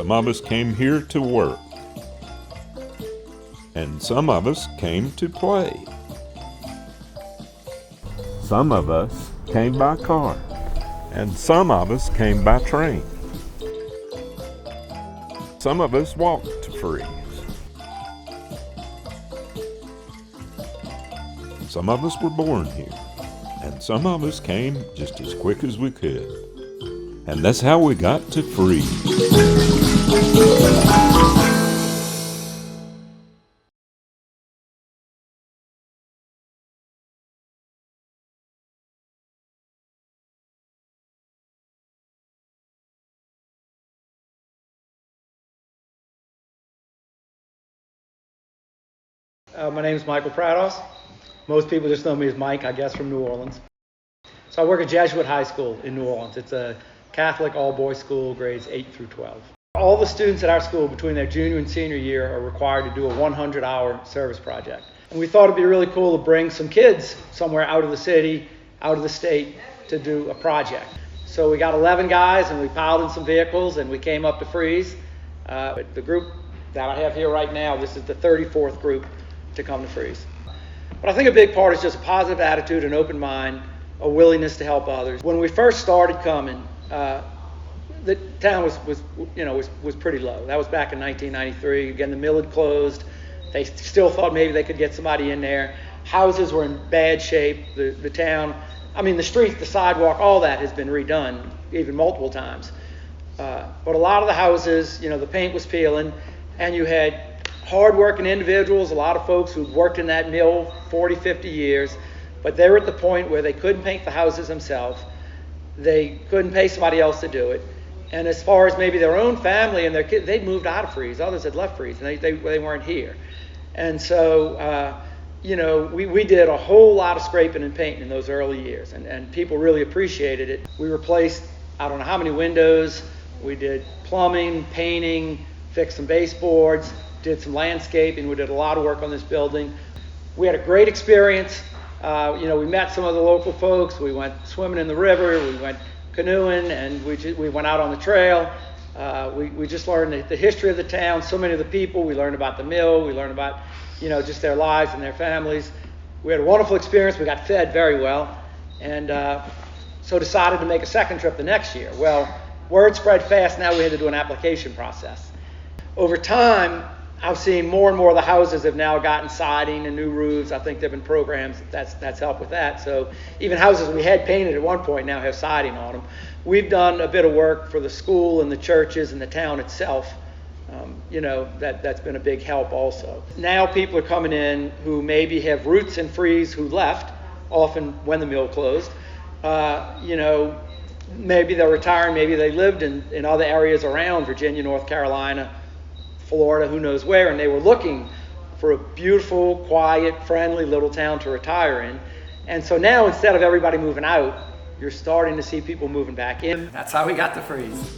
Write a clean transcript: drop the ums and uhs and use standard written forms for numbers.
Some of us came here to work. And some of us came to play. Some of us came by car. And some of us came by train. Some of us walked to Freeze. Some of us were born here. And some of us came just as quick as we could. And that's how we got to Freeze. My name is Michael Prados. Most people just know me as Mike, I guess, from New Orleans. So I work at Jesuit High School in New Orleans. It's a Catholic all-boys school, grades 8 through 12. All the students at our school between their junior and senior year are required to do a 100-hour service project. And we thought it'd be really cool to bring some kids somewhere out of the city, out of the state, to do a project. So we got 11 guys and we piled in some vehicles and we came up to Freeze. The group that I have here right now, this is the 34th group to come to Freeze. But I think a big part is just a positive attitude, an open mind, a willingness to help others. When we first started coming, the town was pretty low. That was back in 1993. Again, the mill had closed. They still thought maybe they could get somebody in there. Houses were in bad shape. The town, the streets, the sidewalk, all that has been redone, even multiple times. But a lot of the houses, the paint was peeling, and you had hard-working individuals, a lot of folks who'd worked in that mill 40, 50 years, but they were at the point where they couldn't paint the houses themselves. They couldn't pay somebody else to do it. And as far as maybe their own family and their kids, they'd moved out of Freeze. Others had left Freeze, and they weren't here. And so, we did a whole lot of scraping and painting in those early years, and people really appreciated it. We replaced, I don't know how many windows. We did plumbing, painting, fixed some baseboards, did some landscaping. We did a lot of work on this building. We had a great experience. We met some of the local folks. We went swimming in the river. We went canoeing, and we went out on the trail. We just learned the history of the town, so many of the people. We learned about the mill. We learned about, just their lives and their families. We had a wonderful experience. We got fed very well, and so decided to make a second trip the next year. Well, word spread fast. Now we had to do an application process. Over time, I've seen more and more of the houses have now gotten siding and new roofs. I think there have been programs that's helped with that. So even houses we had painted at one point now have siding on them. We've done a bit of work for the school and the churches and the town itself. That's been a big help also. Now people are coming in who maybe have roots in Freeze who left, often when the mill closed. Maybe they're retiring, maybe they lived in other areas around Virginia, North Carolina, Florida, who knows where, and they were looking for a beautiful, quiet, friendly little town to retire in. And so now, instead of everybody moving out, you're starting to see people moving back in. That's how we got to Freeze.